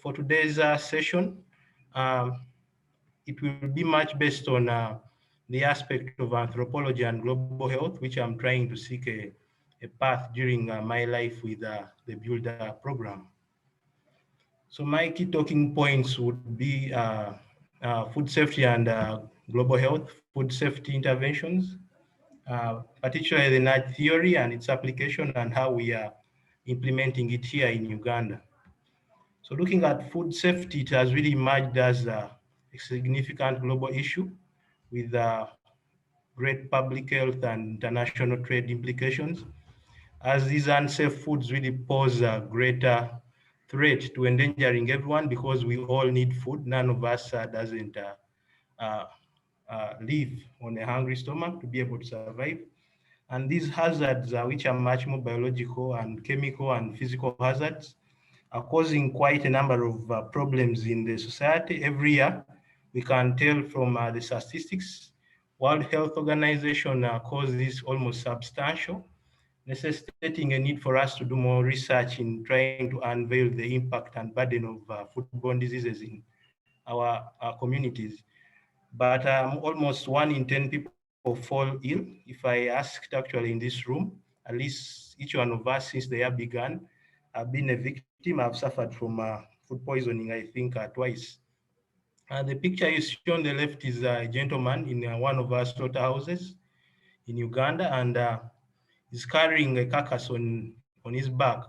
for today's session, um, it will be much based on the aspect of anthropology and global health, which I'm trying to seek a path during my life with the BUILD program. So my key talking points would be food safety and global health, food safety interventions, particularly the nudge theory and its application and how we are implementing it here in Uganda. So looking at food safety, it has really emerged as a significant global issue with great public health and international trade implications, as these unsafe foods really pose a greater threat to endangering everyone because we all need food. None of us doesn't uh, live on a hungry stomach to be able to survive. And these hazards, which are much more biological and chemical and physical hazards, are causing quite a number of problems in the society every year. We can tell from the statistics. World Health Organization calls this almost substantial, necessitating a need for us to do more research in trying to unveil the impact and burden of foodborne diseases in our communities. But almost 1 in 10 people fall ill. If I asked actually in this room, at least each one of us since the year began, I've been a victim. I've suffered from food poisoning, I think, twice. The picture you see on the left is a gentleman in one of our slaughterhouses in Uganda, and he's carrying a carcass on his back.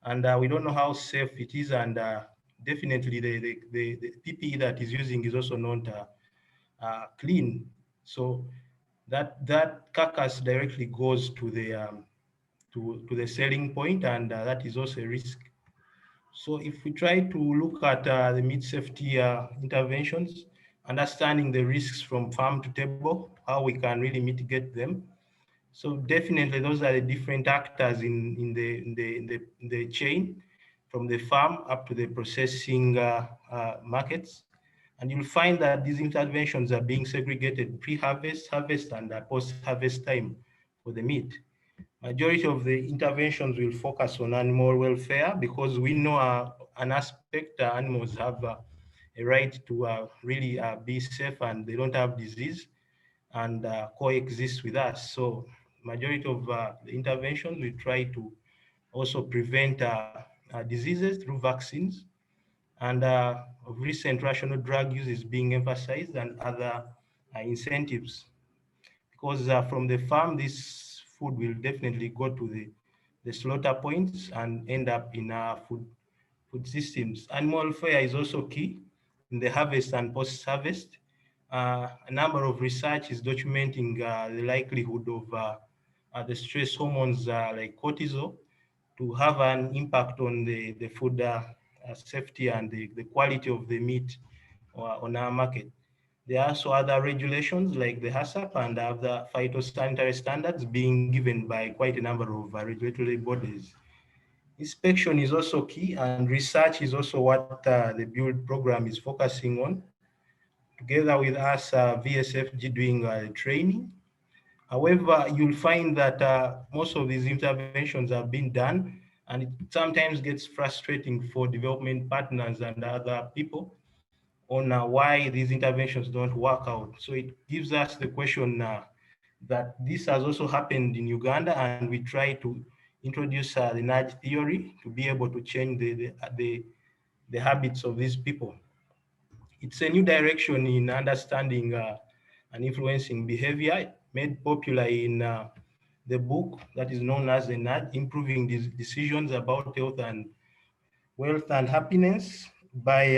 And we don't know how safe it is, and definitely the PPE that he's using is also not clean. So that carcass directly goes to the selling point, and that is also a risk. So if we try to look at the meat safety interventions, understanding the risks from farm to table, how we can really mitigate them. So definitely those are the different actors in the chain, from the farm up to the processing markets. And you'll find that these interventions are being segregated pre-harvest, harvest, and post-harvest time for the meat. Majority of the interventions will focus on animal welfare because we know an aspect animals have a right to really be safe and they don't have disease and coexist with us. So majority of the interventions we try to also prevent diseases through vaccines, and of recent rational drug use is being emphasized and other incentives, because from the farm this food will definitely go to the slaughter points and end up in our food systems. Animal welfare is also key in the harvest and post-harvest. A number of research is documenting the likelihood of the stress hormones like cortisol to have an impact on the food safety and the quality of the meat on our market. There are also other regulations like the HACCP and other phytosanitary standards being given by quite a number of regulatory bodies. Inspection is also key, and research is also what the BUILD program is focusing on, together with us VSFG doing training. However, you'll find that most of these interventions have been done, and it sometimes gets frustrating for development partners and other people on why these interventions don't work out. So it gives us the question that this has also happened in Uganda, and we try to introduce the nudge theory to be able to change the habits of these people. It's a new direction in understanding and influencing behavior, made popular in the book that is known as the nudge, Improving these Decisions About Health and Wealth and Happiness by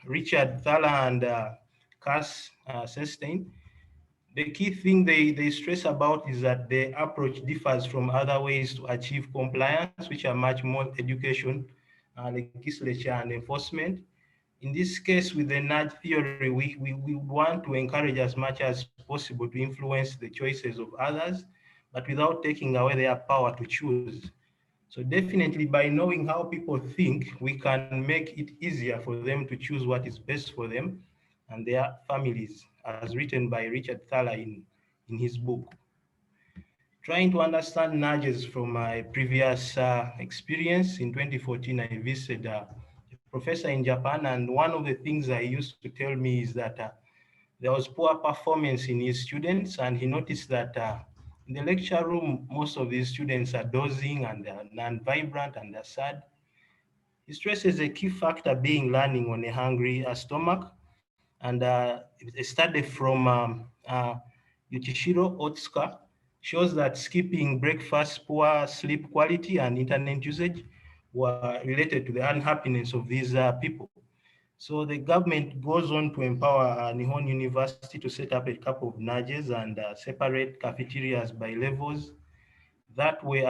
Richard Thaler and Cass Sustain. The key thing they stress about is that the approach differs from other ways to achieve compliance, which are much more education, legislature, and enforcement. In this case, with the nudge theory, we want to encourage as much as possible to influence the choices of others, but without taking away their power to choose. So definitely by knowing how people think, we can make it easier for them to choose what is best for them and their families, as written by Richard Thaler in his book. Trying to understand nudges from my previous experience, in 2014, I visited a professor in Japan, and one of the things he used to tell me is that there was poor performance in his students, and he noticed that in the lecture room, most of these students are dozing and they're non-vibrant and they're sad. He stresses a key factor being learning on a hungry stomach, and a study from Yukishiro Otsuka shows that skipping breakfast, poor sleep quality, and internet usage were related to the unhappiness of these people. So the government goes on to empower Nihon University to set up a couple of nudges and separate cafeterias by levels. That way,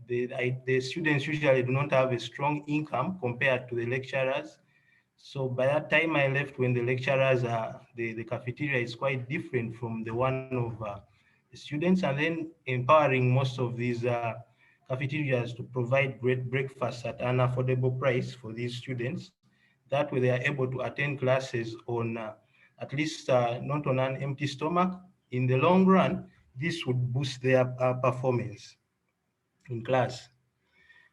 the students usually do not have a strong income compared to the lecturers. So by that time I left, when the lecturers the cafeteria is quite different from the one of the students, and then empowering most of these cafeterias to provide great breakfast at an affordable price for these students. That way they are able to attend classes on at least not on an empty stomach. In the long run, this would boost their performance in class.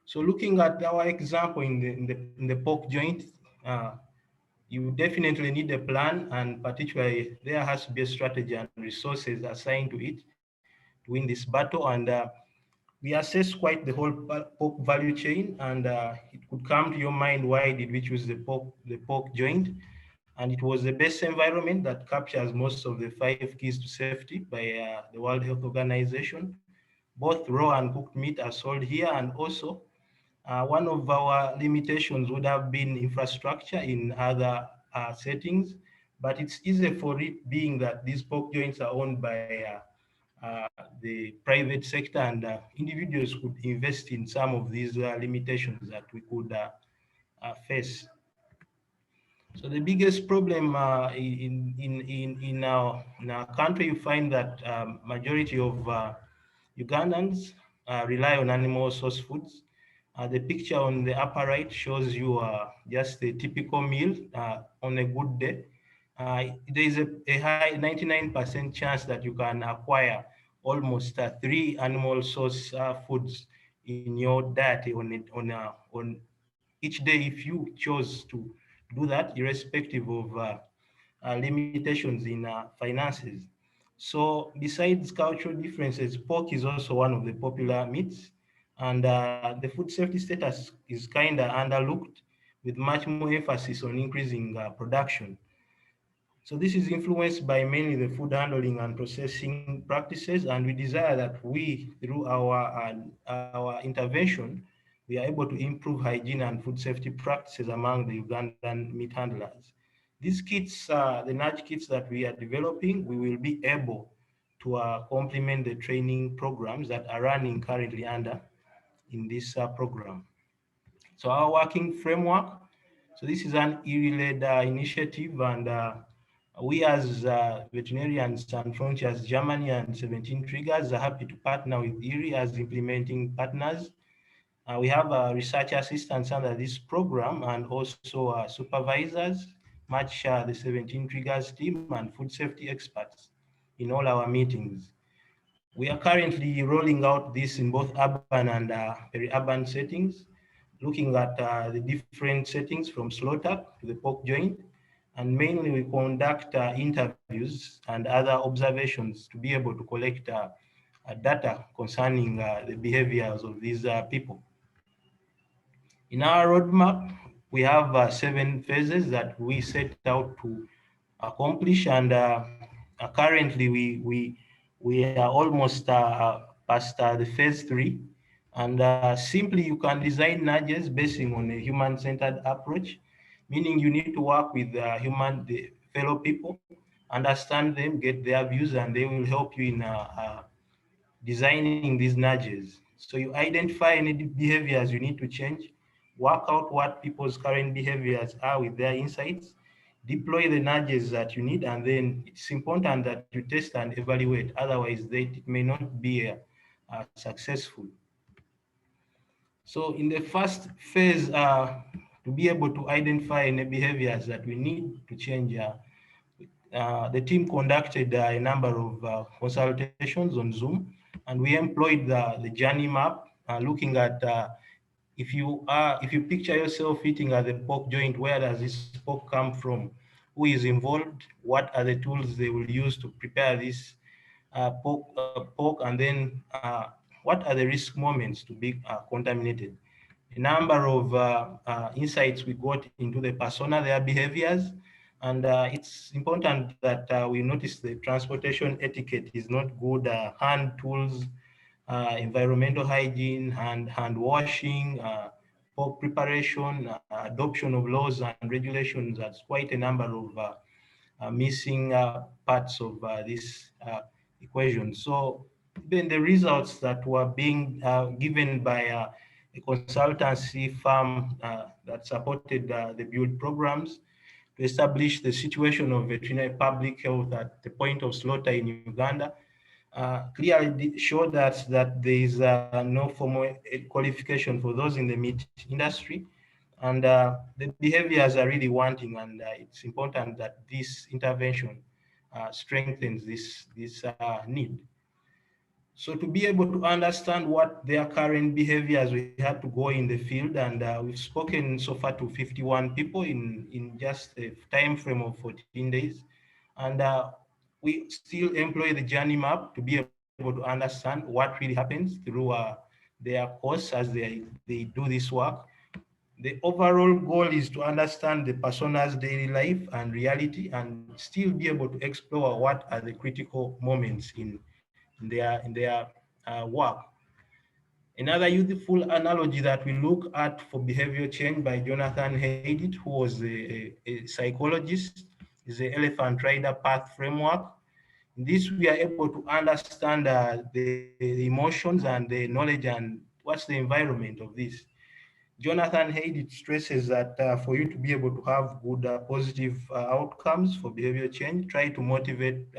So looking at our example in the pork joint, uh, you definitely need a plan, and particularly there has to be a strategy and resources assigned to it to win this battle. And we assess quite the whole pork value chain, and it could come to your mind, why did we choose the pork joint? And it was the best environment that captures most of the 5 keys to safety by the World Health Organization. Both raw and cooked meat are sold here, and also one of our limitations would have been infrastructure in other settings, but it's easy for it, being that these pork joints are owned by the private sector, and individuals could invest in some of these limitations that we could face. So the biggest problem in our country, you find that majority of Ugandans rely on animal source foods. The picture on the upper right shows you just a typical meal on a good day. There is a high 99% chance that you can acquire almost 3 animal source foods in your diet on each day, if you chose to do that, irrespective of limitations in finances. So besides cultural differences, pork is also one of the popular meats, and the food safety status is kind of underlooked, with much more emphasis on increasing production. So this is influenced by mainly the food handling and processing practices, and we desire that we, through our intervention, we are able to improve hygiene and food safety practices among the Ugandan meat handlers. These kits, the nudge kits that we are developing, we will be able to complement the training programs that are running currently under in this program. So our working framework, so this is an ERI-led initiative, and we as Veterinarians Sans Frontières Germany and 17 Triggers are happy to partner with ERI as implementing partners. We have research assistants under this program, and also supervisors, match the 17 Triggers team, and food safety experts in all our meetings. We are currently rolling out this in both urban and peri-urban settings, looking at the different settings from slaughter to the pork joint. And mainly we conduct interviews and other observations to be able to collect data concerning the behaviors of these people. In our roadmap, we have 7 phases that we set out to accomplish, and currently we are almost past the phase 3. And simply, you can design nudges based on a human-centered approach, meaning you need to work with the fellow people, understand them, get their views, and they will help you in designing these nudges. So you identify any behaviors you need to change, work out what people's current behaviors are with their insights, deploy the nudges that you need, and then it's important that you test and evaluate. Otherwise, it may not be successful. So in the first phase, to be able to identify any behaviors that we need to change, the team conducted a number of consultations on Zoom, and we employed the journey map, looking at if you picture yourself eating at the pork joint, where does this pork come from? Who is involved? What are the tools they will use to prepare this pork? And then what are the risk moments to be contaminated? A number of insights we got into the persona, their behaviors, and it's important that we notice the transportation etiquette is not good, hand tools, environmental hygiene, hand washing, pork preparation, adoption of laws and regulations. That's quite a number of missing parts of this equation. So even the results that were being given by a consultancy firm that supported the BUILD programs to establish the situation of veterinary public health at the point of slaughter in Uganda, clearly showed us that there is no formal qualification for those in the meat industry, and the behaviors are really wanting, and it's important that this intervention strengthens this need. So to be able to understand what their current behaviors, we had to go in the field, and we've spoken so far to 51 people in just a time frame of 14 days. And we still employ the journey map to be able to understand what really happens through their course as they do this work. The overall goal is to understand the persona's daily life and reality, and still be able to explore what are the critical moments in their work. Another useful analogy that we look at for behavior change by Jonathan Haidt, who was a psychologist, is the elephant rider path framework. In this, we are able to understand the emotions and the knowledge and what's the environment of this. Jonathan Haidt stresses that for you to be able to have good positive outcomes for behavior change, try to motivate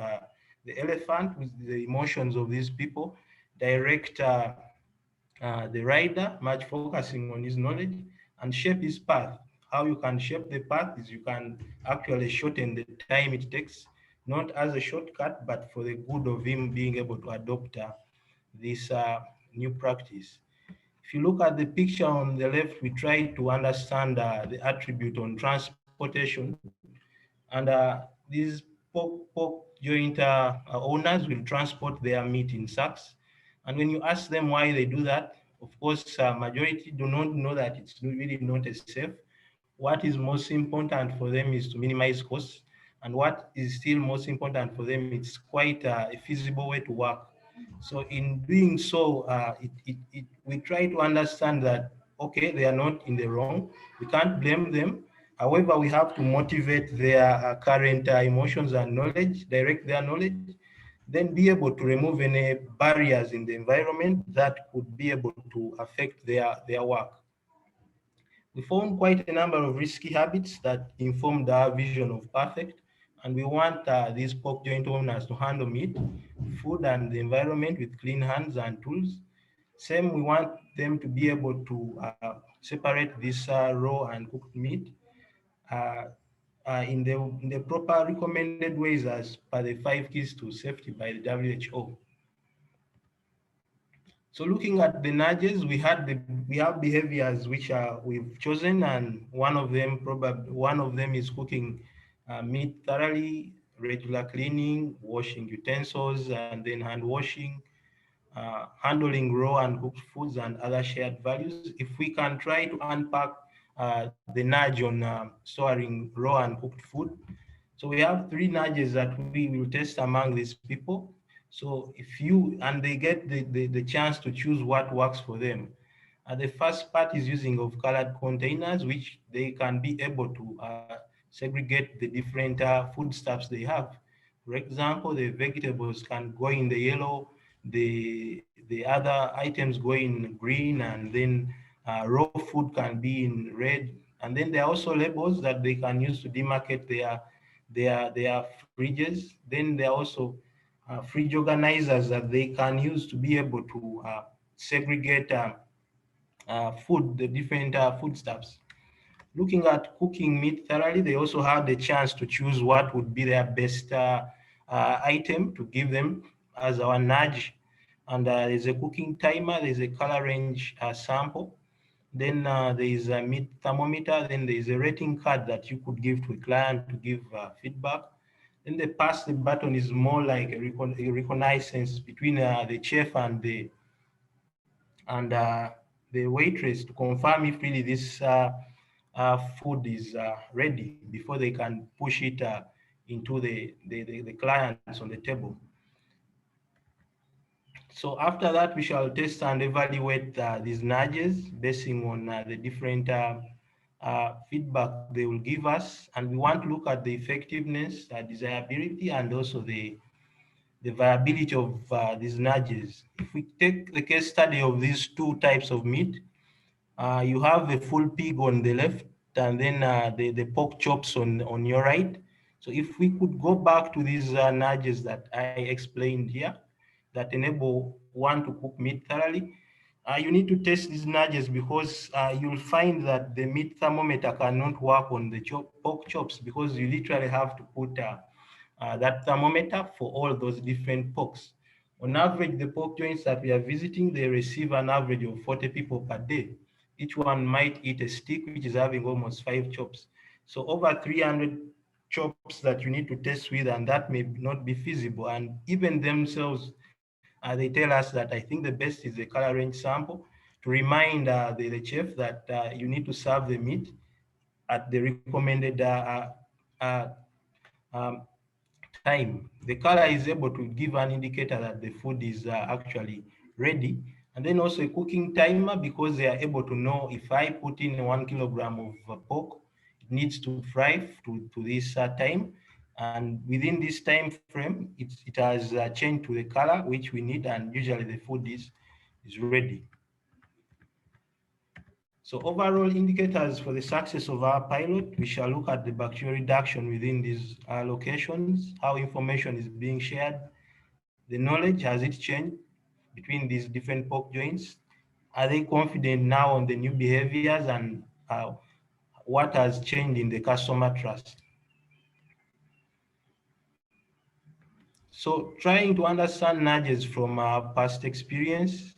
the elephant with the emotions of these people, direct the rider, much focusing on his knowledge, and shape his path. How you can shape the path is you can actually shorten the time it takes, not as a shortcut, but for the good of him being able to adopt this new practice. If you look at the picture on the left, we try to understand the attribute on transportation. And these pork joint owners will transport their meat in sacks. And when you ask them why they do that, of course, majority do not know that it's really not as safe. What is most important for them is to minimize costs. And what is still most important for them, it's quite a feasible way to work. So in doing so, we try to understand that, okay, they are not in the wrong. We can't blame them. However, we have to motivate their current emotions and knowledge, direct their knowledge, then be able to remove any barriers in the environment that could be able to affect their work. We found quite a number of risky habits that informed our vision of perfect, and we want these pork joint owners to handle meat, food, and the environment with clean hands and tools. Same, we want them to be able to separate this raw and cooked meat uh, in the proper recommended ways as per the 5 keys to safety by the WHO. So looking at the nudges, we have behaviors which we've chosen, and one of them is cooking meat thoroughly, regular cleaning, washing utensils, and then hand washing, handling raw and cooked foods, and other shared values. If we can try to unpack the nudge on storing raw and cooked food, so we have 3 nudges that we will test among these people. So and they get the chance to choose what works for them. The first part is using of colored containers, which they can be able to segregate the different foodstuffs they have. For example, the vegetables can go in the yellow, the other items go in green, and then raw food can be in red. And then there are also labels that they can use to demarcate their fridges. Then there are also fridge organizers that they can use to be able to segregate the different foodstuffs. Looking at cooking meat thoroughly, they also have the chance to choose what would be their best item to give them as our nudge. And there's a cooking timer, there's a color range sample. Then there is a meat thermometer. Then there is a rating card that you could give to a client to give feedback. Then the pass the button is more like a reconnaissance between the chef and the waitress to confirm if really this food is ready before they can push it into the clients on the table. So after that, we shall test and evaluate these nudges basing on the different feedback they will give us. And we want to look at the effectiveness, desirability, and also the viability of these nudges. If we take the case study of these two types of meat, you have a full pig on the left and then the pork chops on your right. So if we could go back to these nudges that I explained here that enable one to cook meat thoroughly, you need to test these nudges because you'll find that the meat thermometer cannot work on the pork chops because you literally have to put that thermometer for all those different porks. On average, the pork joints that we are visiting, they receive an average of 40 people per day. Each one might eat a stick, which is having almost 5 chops. So over 300 chops that you need to test with, and that may not be feasible. And even themselves, they tell us that I think the best is a color range sample to remind the chef that you need to serve the meat at the recommended uh, um, time. The color is able to give an indicator that the food is actually ready. And then also a cooking timer because they are able to know if I put in 1 kilogram of pork, it needs to fry to this time. And within this time frame, it has changed to the color which we need, and usually the food is ready. So overall indicators for the success of our pilot, we shall look at the bacterial reduction within these locations, how information is being shared, the knowledge, has it changed between these different pork joints? Are they confident now on the new behaviors, and what has changed in the customer trust? So trying to understand nudges from past experience,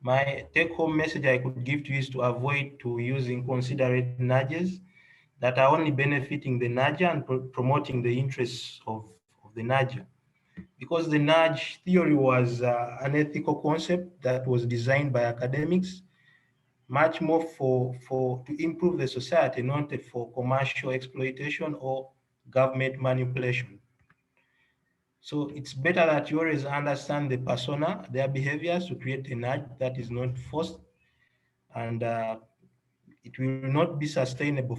my take-home message I could give to you is to avoid to use inconsiderate nudges that are only benefiting the nudger and promoting the interests of the nudger. Because the nudge theory was an ethical concept that was designed by academics, much more to improve the society, not for commercial exploitation or government manipulation. So it's better that you always understand the persona, their behaviors to create a nudge that is not forced, and it will not be sustainable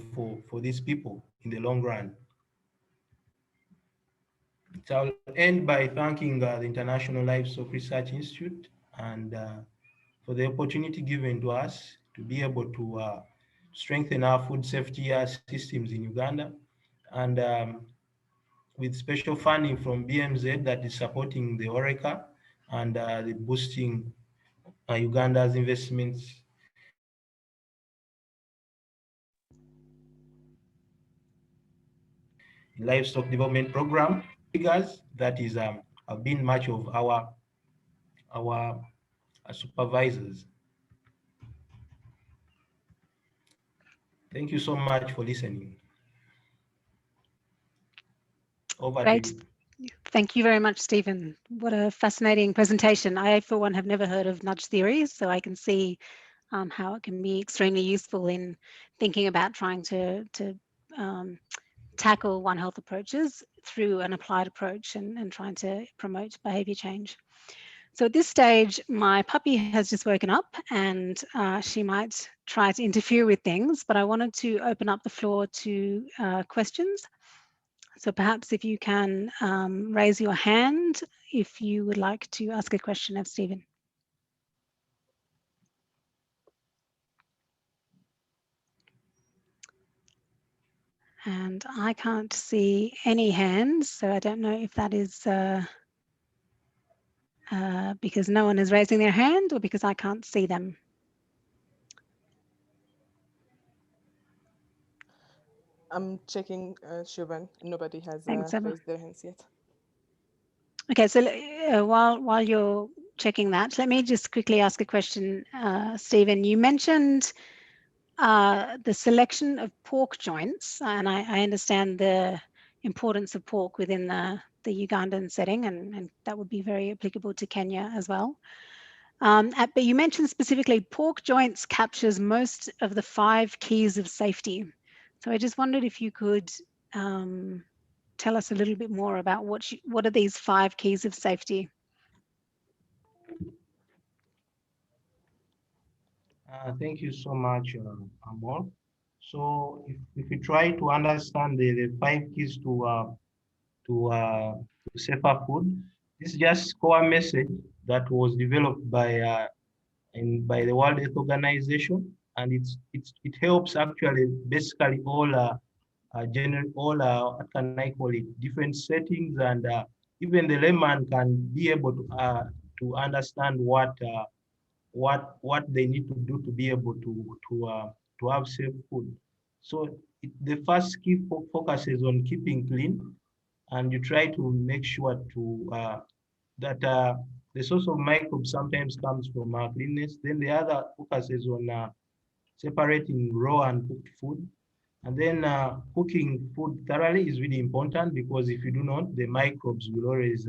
for these people in the long run. So I'll end by thanking the International Livestock Research Institute and for the opportunity given to us to be able to strengthen our food safety systems in Uganda, and with special funding from BMZ that is supporting the ORECA and the boosting Uganda's investments in livestock development program figures that is have been much of our supervisors. Thank you so much for listening. Over to Great. you. Thank you very much, Stephen. What a fascinating presentation. I, for one, have never heard of nudge theory, so I can see how it can be extremely useful in thinking about trying to um, tackle One Health approaches through an applied approach and trying to promote behavior change. So at this stage, my puppy has just woken up and she might try to interfere with things, but I wanted to open up the floor to questions. So perhaps if you can raise your hand if you would like to ask a question of Stephen. And I can't see any hands, so I don't know if that is because no one is raising their hand or because I can't see them. I'm checking, Siobhan. Nobody has Thanks, Emma. raised their hands yet. Okay, so while you're checking that. Let me just quickly ask a question, Stephen. You mentioned the selection of pork joints, and I understand the importance of pork within the Ugandan setting, and that would be very applicable to Kenya as well. But you mentioned specifically pork joints captures most of the 5 keys of safety. So I just wondered if you could tell us a little bit more about what are these 5 keys of safety? Thank you so much, Amol. So if we try to understand the 5 keys to safer food, this is just core message that was developed by the World Health Organization, and it helps actually basically all what can I call it, different settings, and even the layman can be able to understand what they need to do to be able to have safe food. So the first key focuses on keeping clean, and you try to make sure that the source of microbes sometimes comes from cleanness. Then the other focuses on separating raw and cooked food. And then cooking food thoroughly is really important, because if you do not, the microbes will always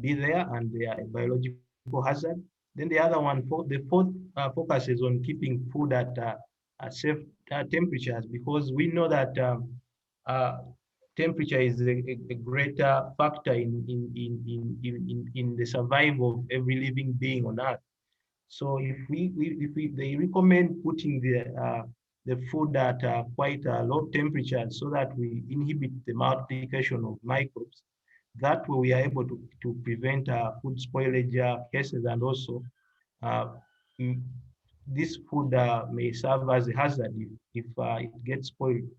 be there, and they are a biological hazard. Then the other one, the fourth focuses on keeping food at safe temperatures, because we know that uh, temperature is a greater factor in the survival of every living being on Earth. So if they recommend putting the food at quite low temperatures, so that we inhibit the multiplication of microbes. That way we are able to prevent food spoilage cases, and also uh, mm, this food may serve as a hazard if it gets spoiled.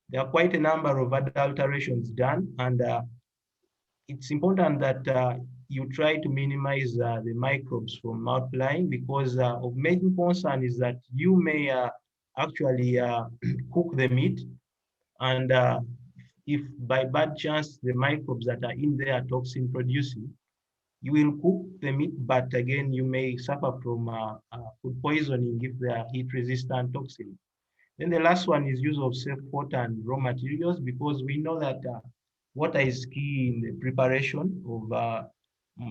There are quite a number of adulterations done, and it's important that you try to minimize the microbes from multiplying, because of main concern is that you may actually cook the meat, and if by bad chance the microbes that are in there are toxin producing, you will cook the meat, but again you may suffer from food poisoning if they are heat resistant toxins. Then the last one is use of safe water and raw materials, because we know that water is key in the preparation of,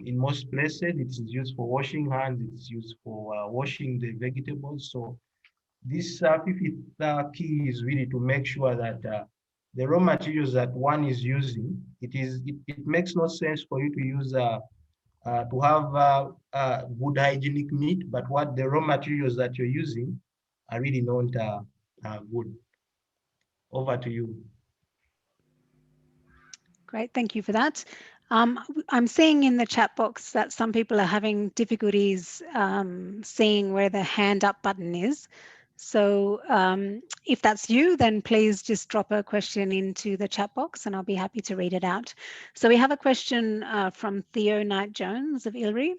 in most places, it is used for washing hands, it's used for washing the vegetables. So this fifth key is really to make sure that the raw materials that one is using, it makes no sense for you to use to have good hygienic meat, but what the raw materials that you're using are really not good. Over to you. Great, thank you for that. I'm seeing in the chat box that some people are having difficulties seeing where the hand up button is. So if that's you, then please just drop a question into the chat box and I'll be happy to read it out. So we have a question from Theo Knight-Jones of ILRI.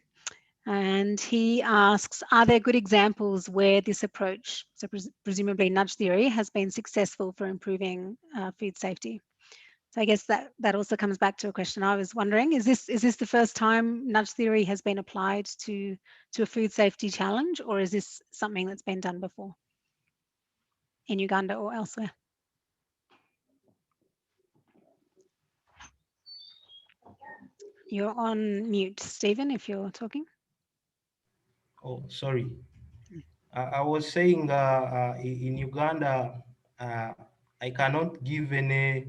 And he asks, are there good examples where this approach, so presumably nudge theory, has been successful for improving food safety? So I guess that also comes back to a question I was wondering, is this the first time nudge theory has been applied to a food safety challenge, or is this something that's been done before in Uganda or elsewhere? You're on mute, Stephen, if you're talking. Oh, sorry. I was saying in Uganda, I cannot give any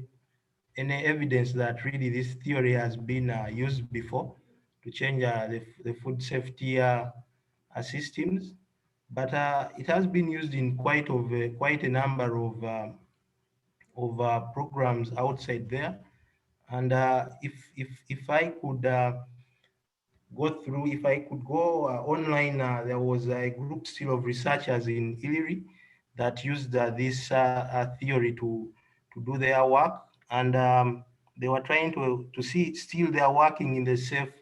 evidence that really this theory has been used before to change the food safety systems, but it has been used in quite a number of programs outside there. And if I could if I could go online, there was a group still of researchers in ILRI that used this theory to do their work, and they were trying to see, still they are working in the safe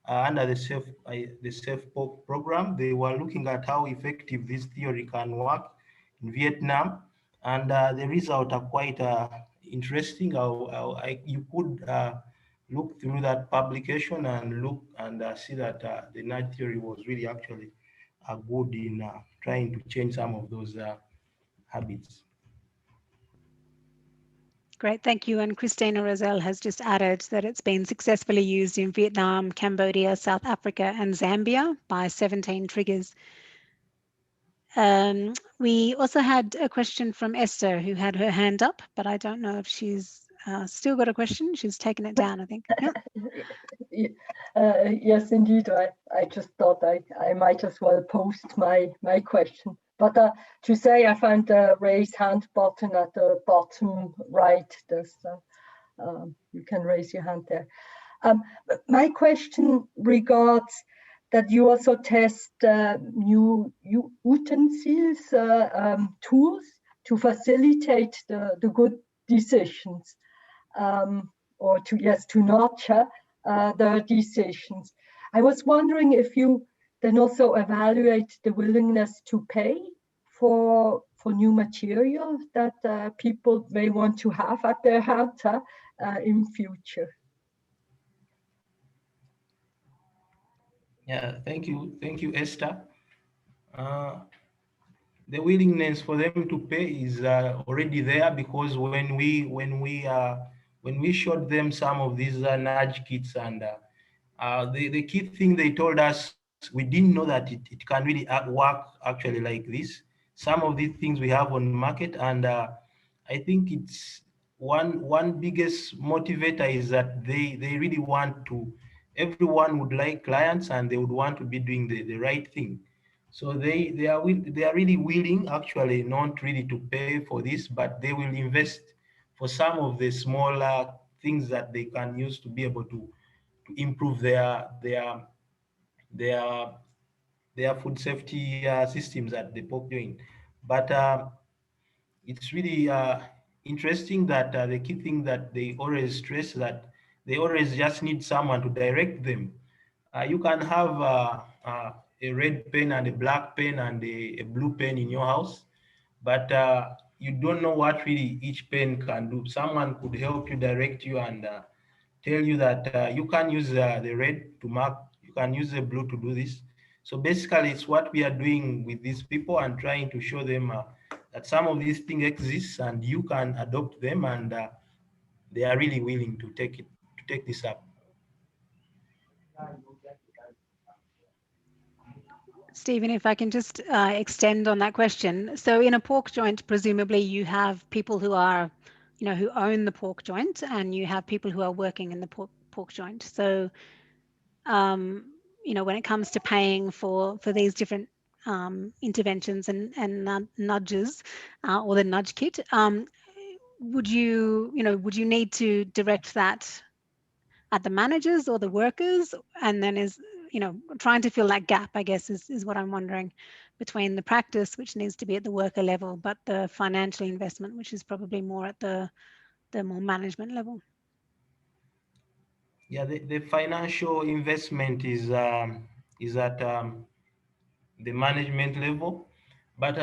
under the safe program. They were looking at how effective this theory can work in Vietnam, and the results are quite interesting. You could look through that publication and look and see that the nudge theory was really actually good in trying to change some of those habits. Great, thank you. And Christina Roselle has just added that it's been successfully used in Vietnam, Cambodia, South Africa, and Zambia by 17 triggers. We also had a question from Esther, who had her hand up, but I don't know if she's still got a question. She's taken it down, I think. Yeah. Yes, indeed. I just thought I might as well post my question. But to say, I found the raise hand button at the bottom right. There's you can raise your hand there. My question regards that you also test new utensils, tools to facilitate the good decisions, or to nurture the decisions. I was wondering if you then also evaluate the willingness to pay for new material that people may want to have at their hand in future. Yeah, thank you, Esther. The willingness for them to pay is already there, because when we showed them some of these nudge kits, and the key thing they told us, we didn't know that it can really work actually like this. Some of these things we have on market, and I think it's one biggest motivator is that they really want to. Everyone would like clients, and they would want to be doing the right thing. So they are really willing, actually, not really to pay for this, but they will invest for some of the smaller things that they can use to be able to improve their food safety systems at the pork joint. But it's really interesting that the key thing that they always stress, that they always just need someone to direct them. You can have a red pen and a black pen and a blue pen in your house, but you don't know what really each pen can do. Someone could help you, direct you, and tell you that you can use the red to mark, you can use the blue to do this. So basically, it's what we are doing with these people and trying to show them that some of these things exist and you can adopt them, and they are really willing to take this up. Stephen, if I can just extend on that question. So in a pork joint, presumably you have people who are, who own the pork joint, and you have people who are working in the pork joint. So, when it comes to paying for these different interventions and nudges, or the nudge kit, would you need to direct that at the managers or the workers? And then trying to fill that gap, I guess, is what I'm wondering, between the practice, which needs to be at the worker level, but the financial investment, which is probably more at the more management level. Yeah, the financial investment is at the management level. But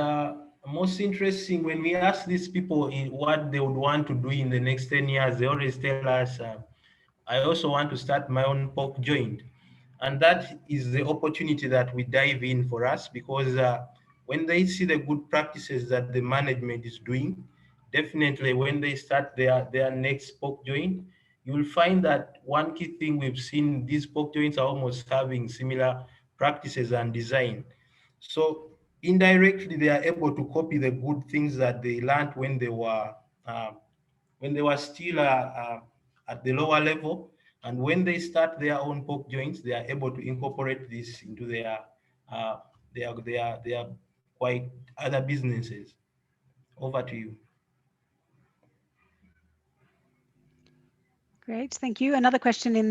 most interesting, when we ask these people in what they would want to do in the next 10 years, they always tell us, I also want to start my own pork joint. And that is the opportunity that we dive in for us, because when they see the good practices that the management is doing, definitely when they start their next pork joint, you will find that one key thing we've seen, these pork joints are almost having similar practices and design. So indirectly, they are able to copy the good things that they learned when they were still at the lower level. And when they start their own pork joints, they are able to incorporate this into their quite other businesses. Over to you. Great, thank you. Another question in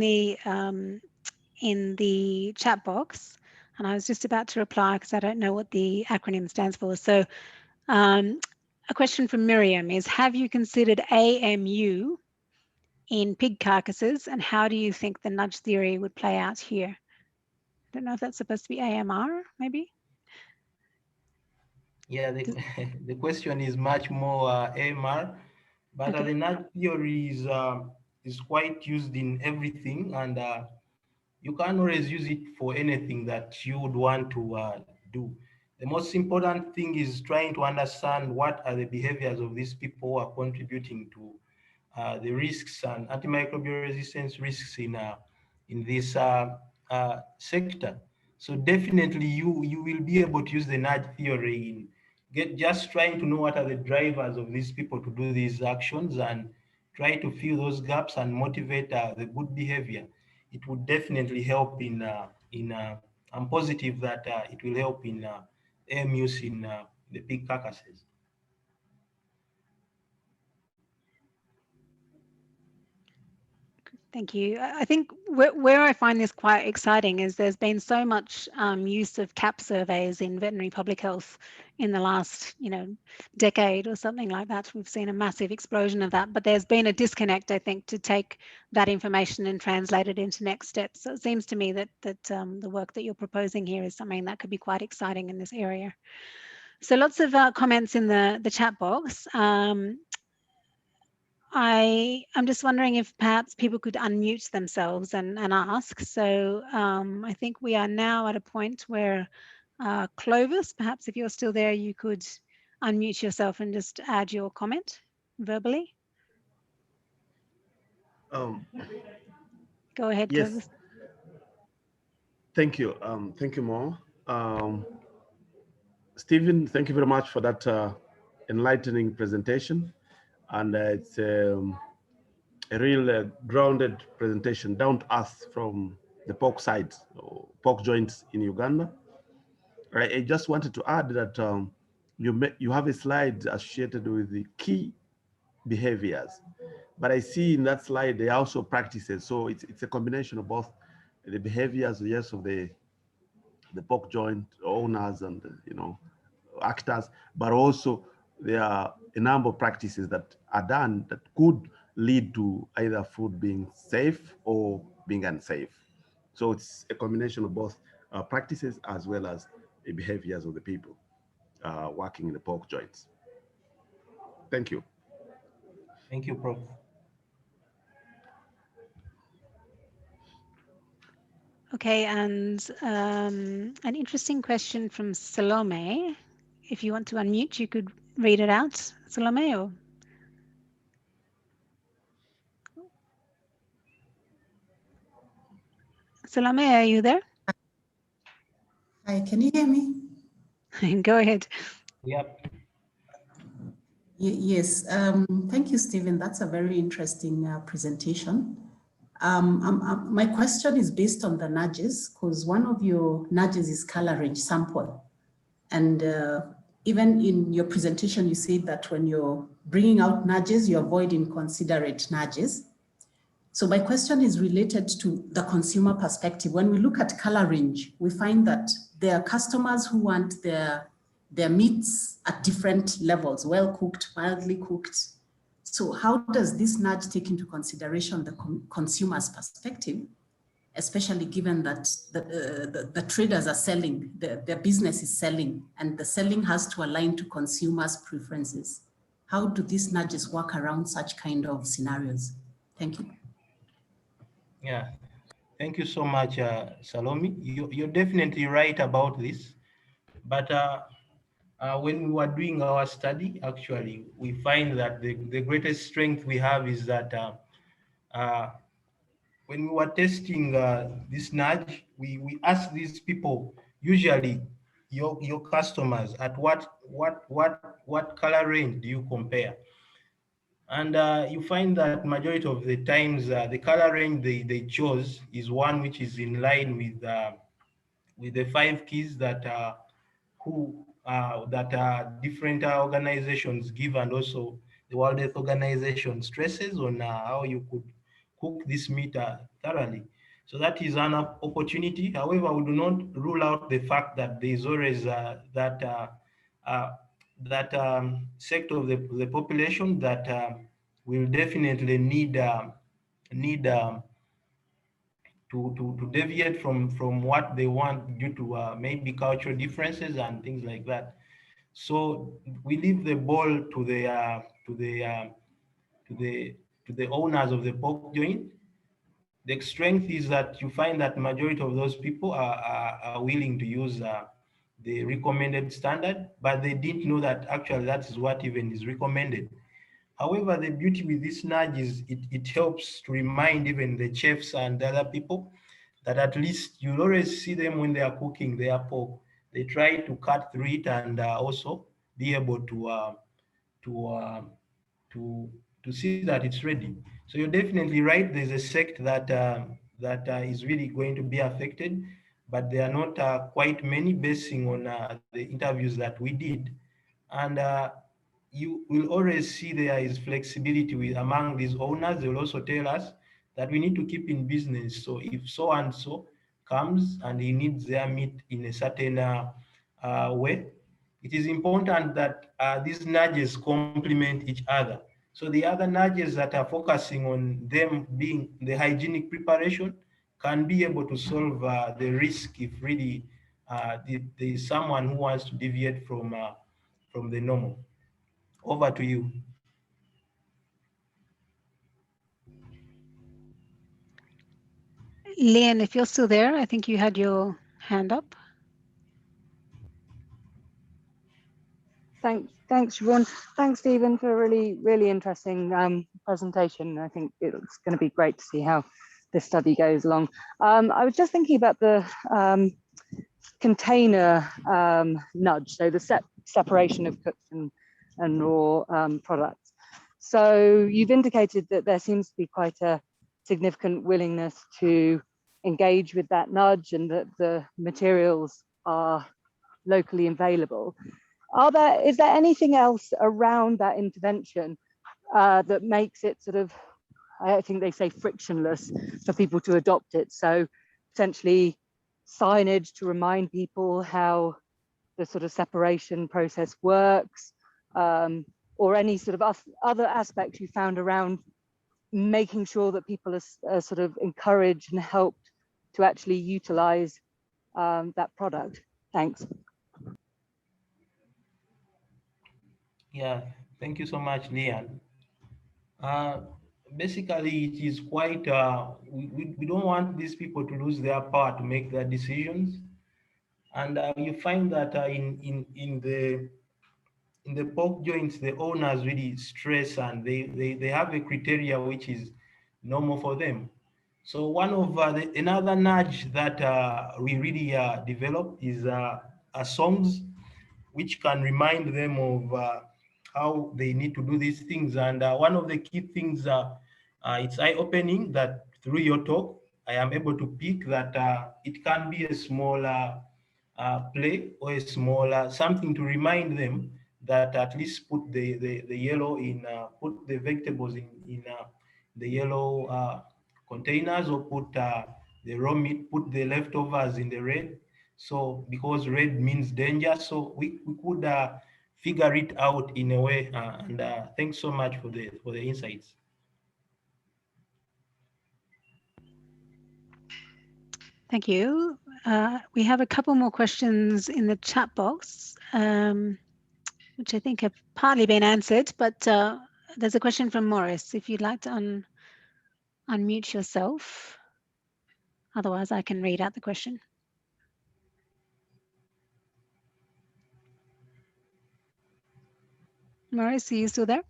the chat box, and I was just about to reply because I don't know what the acronym stands for. So a question from Miriam is, have you considered AMU in pig carcasses, and how do you think the nudge theory would play out here? I don't know if that's supposed to be AMR, maybe? Yeah, the question is much more AMR, but Okay. the nudge theory is quite used in everything, and you can't always use it for anything that you would want to do. The most important thing is trying to understand what are the behaviors of these people who are contributing to the risks and antimicrobial resistance risks in this sector. So definitely you will be able to use the nudge theory in just trying to know what are the drivers of these people to do these actions and try to fill those gaps and motivate the good behavior. It would definitely help I'm positive that it will help in use in the pig carcasses. Thank you. I think where I find this quite exciting is there's been so much use of CAP surveys in veterinary public health in the last, decade or something like that. We've seen a massive explosion of that, but there's been a disconnect, I think, to take that information and translate it into next steps. So it seems to me that the work that you're proposing here is something that could be quite exciting in this area. So lots of comments in the chat box. I'm just wondering if perhaps people could unmute themselves and ask. So I think we are now at a point where Clovis, perhaps if you're still there, you could unmute yourself and just add your comment verbally. Go ahead, Yes. Clovis. Thank you. Thank you, Mo. Stephen, thank you very much for that enlightening presentation. And it's a real grounded presentation, down to earth from the pork side, pork joints in Uganda. I just wanted to add that you have a slide associated with the key behaviors, but I see in that slide there are also practices. So it's a combination of both the behaviors, yes, of the pork joint owners and actors, but also there are a number of practices that are done that could lead to either food being safe or being unsafe. So it's a combination of both practices as well as the behaviors of the people working in the pork joints. Thank you. Thank you, Prof. Okay, and an interesting question from Salome. If you want to unmute, you could read it out, Salome. Or... Salome, are you there? Hi, can you hear me? Go ahead. Yep. Yes, thank you, Stephen. That's a very interesting presentation. My question is based on the nudges, because one of your nudges is color range sample. And even in your presentation, you said that when you're bringing out nudges, you avoid inconsiderate nudges. So my question is related to the consumer perspective. When we look at color range, we find that there are customers who want their meats at different levels, well cooked, mildly cooked. So how does this nudge take into consideration the consumer's perspective, especially given that the traders are selling, their business is selling, and the selling has to align to consumers' preferences? How do these nudges work around such kind of scenarios? Thank you. Yeah, thank you so much, Salome. You're definitely right about this. But when we were doing our study, actually, we find that the greatest strength we have is that when we were testing this nudge, we asked these people, usually your customers, at what color range do you compare? And you find that majority of the times the color range they chose is one which is in line with the 5 keys that different organizations give, and also the World Health Organization stresses on how you could cook this meat thoroughly. So that is an opportunity. However, we do not rule out the fact that there is always that sector of the population that will definitely need to deviate from what they want due to maybe cultural differences and things like that. So we leave the ball to the to the owners of the pork joint. The strength is that you find that majority of those people are willing to use the recommended standard, but they didn't know that actually that is what even is recommended. However, the beauty with this nudge is it helps to remind even the chefs and other people that at least you'll always see them when they are cooking their pork. They try to cut through it and also be able to see that it's ready. So you're definitely right. There's a sect that is really going to be affected, but they are not quite many, basing on the interviews that we did. And you will always see there is flexibility with among these owners. They will also tell us that we need to keep in business. So if so and so comes and he needs their meat in a certain way, it is important that these nudges complement each other. So the other nudges that are focusing on them being the hygienic preparation can be able to solve the risk if really there is someone who wants to deviate from the normal. Over to you. Leon, if you're still there, I think you had your hand up. Thanks, Siobhan. Thanks, Stephen, for a really interesting presentation. I think it's going to be great to see how this study goes along. I was just thinking about the container nudge, so the separation of cooked and raw products. So you've indicated that there seems to be quite a significant willingness to engage with that nudge and that the materials are locally available. Is there anything else around that intervention that makes it sort of, I think they say frictionless for people to adopt it? So potentially signage to remind people how the sort of separation process works, or any sort of other aspects you found around making sure that people are sort of encouraged and helped to actually utilize that product. Thanks. Yeah, thank you so much, Leon. Basically, it is quite, we don't want these people to lose their power to make their decisions. And you find that in the pork joints, the owners really stress and they have a criteria which is normal for them. So one of another nudge that we really developed is songs which can remind them of how they need to do these things. And one of the key things, it's eye-opening that through your talk, I am able to pick that it can be a smaller play or a smaller something to remind them that at least put the yellow in, put the vegetables in the yellow containers, or put the raw meat, put the leftovers in the red. So because red means danger, so we could figure it out in a way. And thanks so much for the insights. Thank you. We have a couple more questions in the chat box, which I think have partly been answered, but there's a question from Morris. If you'd like to unmute yourself. Otherwise, I can read out the question. Morris, are you still there?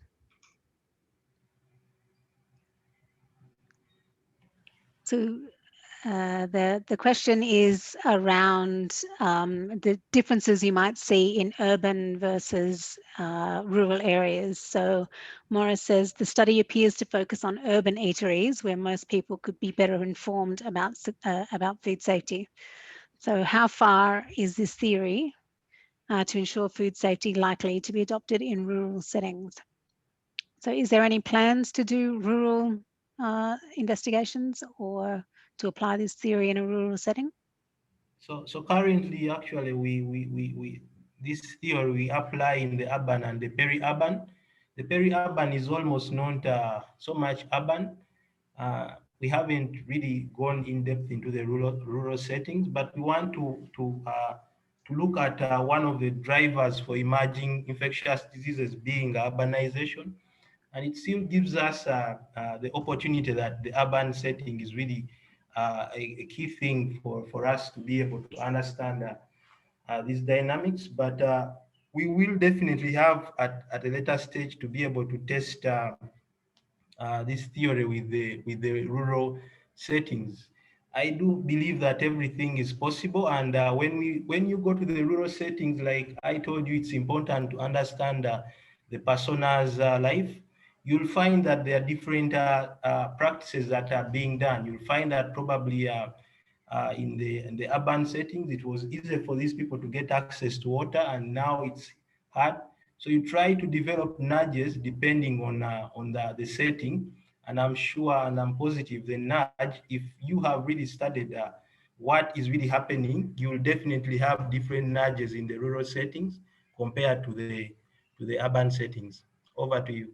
So the question is around the differences you might see in urban versus rural areas. So Morris says the study appears to focus on urban eateries where most people could be better informed about food safety. So how far is this theory to ensure food safety likely to be adopted in rural settings? So is there any plans to do rural investigations or to apply this theory in a rural setting? So currently, actually, this theory we apply in the urban and the peri-urban. The peri-urban is almost not so much urban. We haven't really gone in depth into the rural settings, but we want to look at one of the drivers for emerging infectious diseases being urbanization. And it still gives us the opportunity that the urban setting is really a key thing for us to be able to understand these dynamics. But we will definitely have at a later stage to be able to test this theory with the rural settings. I do believe that everything is possible, and when you go to the rural settings, like I told you, it's important to understand the persona's life. You'll find that there are different practices that are being done. You'll find that probably in the urban settings, it was easier for these people to get access to water, and now it's hard. So you try to develop nudges depending on the setting, and I'm sure and I'm positive the nudge, if you have really studied what is really happening, you will definitely have different nudges in the rural settings compared to the urban settings. Over to you.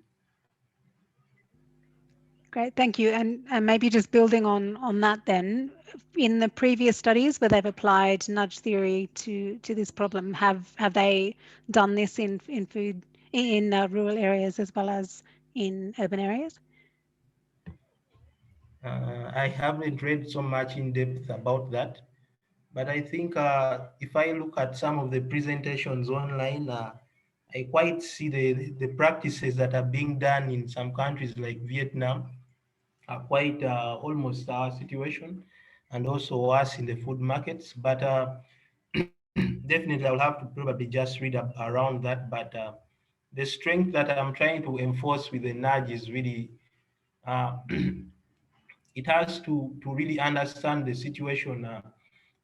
Great, thank you. And maybe just building on that then, in the previous studies where they've applied nudge theory to this problem, have they done this in food in rural areas as well as in urban areas? I haven't read so much in depth about that, but I think if I look at some of the presentations online, I quite see the practices that are being done in some countries like Vietnam are quite almost our situation, and also us in the food markets. But definitely, I'll have to probably just read up around that. But the strength that I'm trying to enforce with the nudge is really it has to really understand the situation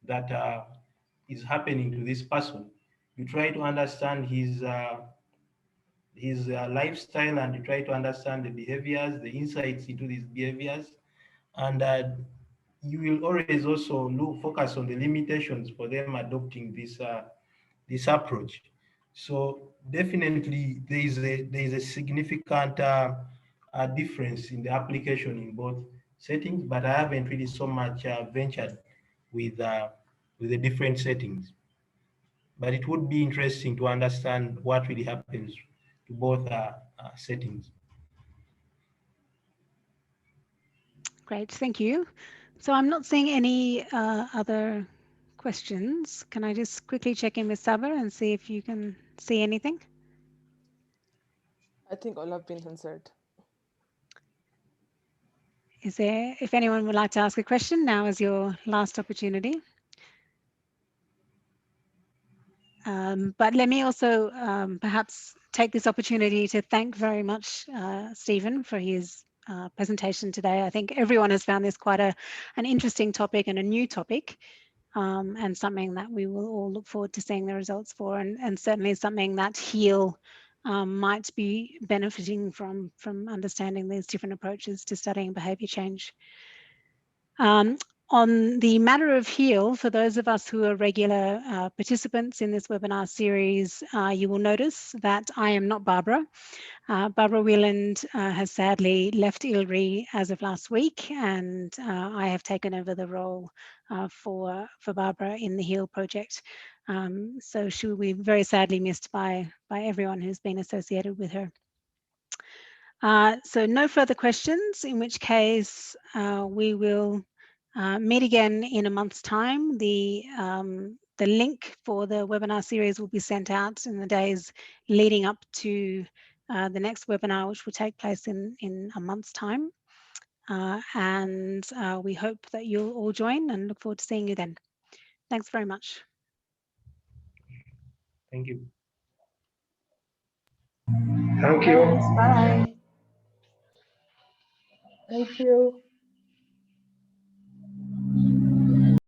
that is happening to this person. You try to understand his lifestyle, and you try to understand the behaviors, the insights into these behaviors, and you will always also focus on the limitations for them adopting this approach. So definitely there is a significant difference in the application in both settings, but I haven't really so much ventured with the different settings. But it would be interesting to understand what really happens to both settings. Great, thank you. So I'm not seeing any other questions. Can I just quickly check in with Saber and see if you can see anything? I think all have been answered. Is there, if anyone would like to ask a question, now is your last opportunity. But let me also perhaps take this opportunity to thank very much Stephen for his presentation today. I think everyone has found this quite an interesting topic and a new topic, and something that we will all look forward to seeing the results for, and certainly something that HEAL might be benefiting from understanding these different approaches to studying behaviour change. On the matter of HEAL, for those of us who are regular participants in this webinar series, you will notice that I am not Barbara. Barbara Wieland has sadly left ILRI as of last week, and I have taken over the role for Barbara in the HEAL project. So she will be very sadly missed by everyone who's been associated with her. So no further questions, in which case we will meet again in a month's time. The link for the webinar series will be sent out in the days leading up to the next webinar, which will take place in a month's time. And we hope that you'll all join and look forward to seeing you then. Thanks very much. Thank you. Thank you. Bye. Thank you.